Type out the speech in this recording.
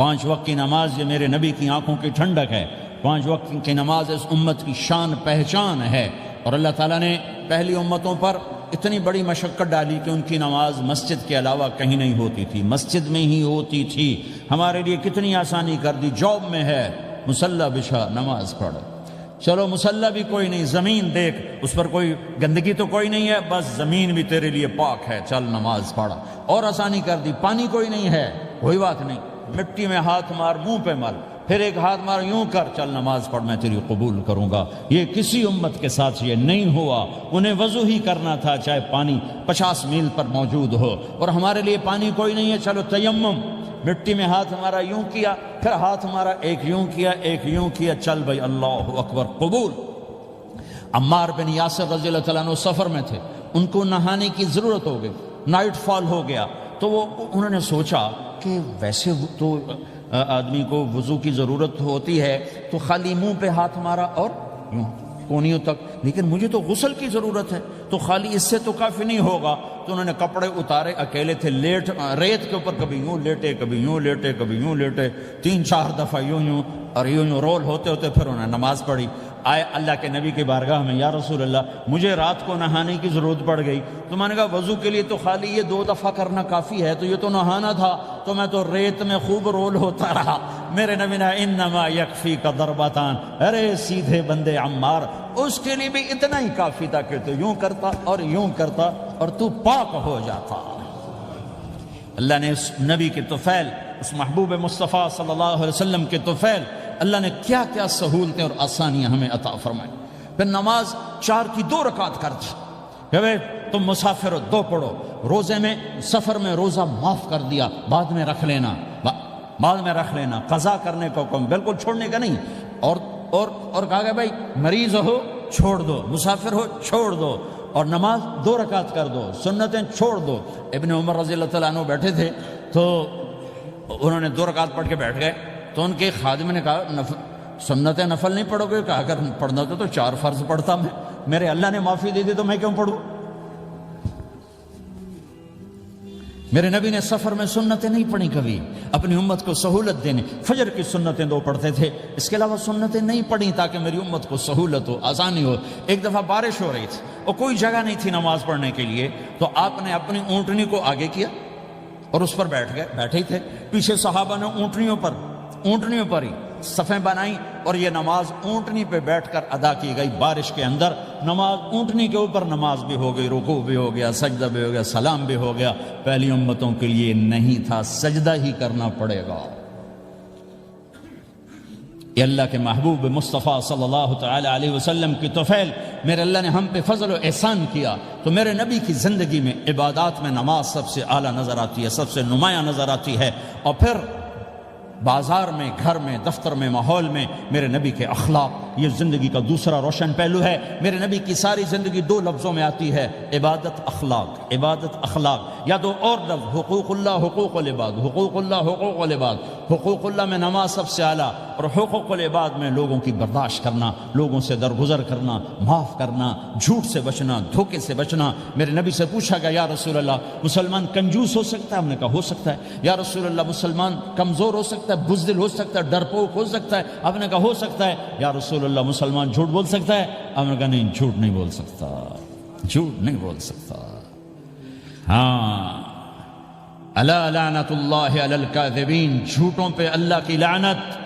5 وقت کی نماز یہ میرے نبی کی آنکھوں کی ٹھنڈک ہے، 5 وقت کی نماز اس امت کی شان پہچان ہے۔ اور اللہ تعالیٰ نے پہلی امتوں پر اتنی بڑی مشقت ڈالی کہ ان کی نماز مسجد کے علاوہ کہیں نہیں ہوتی تھی، مسجد میں ہی ہوتی تھی۔ ہمارے لیے کتنی آسانی کر دی، جاب میں ہے مصلی بچھا نماز پڑھ، چلو مصلی بھی کوئی نہیں، زمین دیکھ اس پر کوئی گندگی تو کوئی نہیں ہے، بس زمین بھی تیرے لیے پاک ہے، چل نماز پڑھ۔ اور آسانی کر دی، پانی کوئی نہیں ہے، کوئی بات نہیں، مٹی میں ہاتھ مار، منہ پہ مل، پھر ایک ہاتھ مار، یوں کر، چل نماز پڑھ، میں تیری قبول کروں گا۔ یہ کسی امت کے ساتھ یہ نہیں ہوا، انہیں وضو ہی کرنا تھا چاہے پانی 50 میل پر موجود ہو۔ اور ہمارے لیے پانی کوئی نہیں ہے، چلو تیمم، مٹی میں ہاتھ ہمارا یوں کیا، پھر ہاتھ ہمارا ایک یوں کیا، ایک یوں کیا، چل بھائی اللہ اکبر قبول۔ عمار بن یاسر رضی اللہ تعالیٰ عنہ سفر میں تھے، ان کو نہانے کی ضرورت ہو گئی، نائٹ فال ہو گیا، تو انہوں نے سوچا کہ ویسے تو آدمی کو وضو کی ضرورت ہوتی ہے تو خالی منہ پہ ہاتھ مارا اور یوں کونیوں تک، لیکن مجھے تو غسل کی ضرورت ہے، تو خالی اس سے تو کافی نہیں ہوگا۔ تو انہوں نے کپڑے اتارے، اکیلے تھے، ریت کے اوپر کبھی یوں لیٹے، کبھی یوں لیٹے، کبھی یوں لیٹے، 3-4 دفعہ یوں یوں اور یوں رول ہوتے ہوتے پھر انہوں نے نماز پڑھی۔ آئے اللہ کے نبی کی بارگاہ میں، یا رسول اللہ مجھے رات کو نہانے کی ضرورت پڑ گئی، تو میں نے کہا وضو کے لیے تو خالی یہ 2 دفعہ کرنا کافی ہے، تو یہ تو نہانا تھا، تو میں تو ریت میں خوب رول ہوتا رہا۔ میرے نبی نے انما یکفیک ضربتان، ارے سیدھے بندے عمار، اس کے لیے بھی اتنا ہی کافی تھا کہ تو یوں کرتا اور یوں کرتا اور تو پاک ہو جاتا۔ اللہ نے اس نبی کے طفیل، اس محبوب مصطفیٰ صلی اللہ علیہ وسلم کے طفیل، اللہ نے کیا کیا سہولتیں اور آسانیاں ہمیں عطا فرمائیں۔ پھر نماز 4 کی 2 رکعت کر دی کہ بھئی تم مسافر ہو 2 پڑھو، روزے میں سفر میں روزہ معاف کر دیا، بعد میں رکھ لینا، بعد میں رکھ لینا، قضا کرنے کو حکم، بالکل چھوڑنے کا نہیں۔ اور کہا کہ بھائی مریض ہو چھوڑ دو، مسافر ہو چھوڑ دو، اور نماز 2 رکعت کر دو، سنتیں چھوڑ دو۔ ابن عمر رضی اللہ تعالیٰ عنہ بیٹھے تھے تو انہوں نے 2 رکعت پڑھ کے بیٹھ گئے، تو ان کے خادم نے کہا سنتیں نفل نہیں پڑھو گے؟ کہا اگر پڑھنا تو 4 فرض پڑھتا میں، میرے اللہ نے معافی دے دی تو میں کیوں پڑھوں؟ میرے نبی نے سفر میں سنتیں نہیں پڑھی کبھی، اپنی امت کو سہولت دینے، فجر کی سنتیں 2 پڑھتے تھے، اس کے علاوہ سنتیں نہیں پڑھی تاکہ میری امت کو سہولت ہو، آسانی ہو۔ ایک دفعہ بارش ہو رہی تھی اور کوئی جگہ نہیں تھی نماز پڑھنے کے لیے، تو آپ نے اپنی اونٹنی کو آگے کیا اور اس پر بیٹھ گئے، بیٹھے ہی تھے، پیچھے صحابہ نے اونٹنیوں پر ہی صفیں بنائیں، اور یہ نماز اونٹنی پہ بیٹھ کر ادا کی گئی۔ بارش کے اندر نماز اونٹنی کے اوپر نماز بھی ہو گئی، رکوع بھی ہو گیا، سجدہ بھی ہو گیا، سلام بھی ہو گیا۔ پہلی امتوں کے لیے نہیں تھا، سجدہ ہی کرنا پڑے گا۔ یہ اللہ کے محبوب مصطفیٰ صلی اللہ تعالی علیہ وسلم کی طفیل، میرے اللہ نے ہم پہ فضل و احسان کیا، تو میرے نبی کی زندگی میں عبادات میں نماز سب سے اعلیٰ نظر آتی ہے، سب سے نمایاں نظر آتی ہے۔ اور پھر بازار میں، گھر میں، دفتر میں، ماحول میں میرے نبی کے اخلاق، یہ زندگی کا دوسرا روشن پہلو ہے۔ میرے نبی کی ساری زندگی 2 لفظوں میں آتی ہے، عبادت اخلاق، عبادت اخلاق، یا 2 اور لفظ، حقوق اللہ حقوق العباد، حقوق اللہ حقوق العباد۔ حقوق اللہ میں نماز سب سے اعلیٰ، اور حقوق العباد میں لوگوں کی برداشت کرنا، لوگوں سے درگزر کرنا، معاف کرنا، جھوٹ سے بچنا، دھوکے سے بچنا۔ میرے نبی سے پوچھا گیا یا رسول اللہ مسلمان کنجوس ہو سکتا ہے؟ ہم نے کہا ہو سکتا ہے۔ یا رسول اللہ مسلمان کمزور ہو سکتا ہے، بزدل ہو سکتا ہے، ڈرپوک ہو سکتا ہے؟ آپ نے کہا ہو سکتا ہے۔ یا رسول اللہ مسلمان جھوٹ بول سکتا ہے؟ آپ نے کہا نہیں، جھوٹ نہیں بول سکتا، جھوٹ نہیں بول سکتا۔ ہاں، الا لعنت اللہ علی الکاذبین، جھوٹوں پہ اللہ کی لعنت۔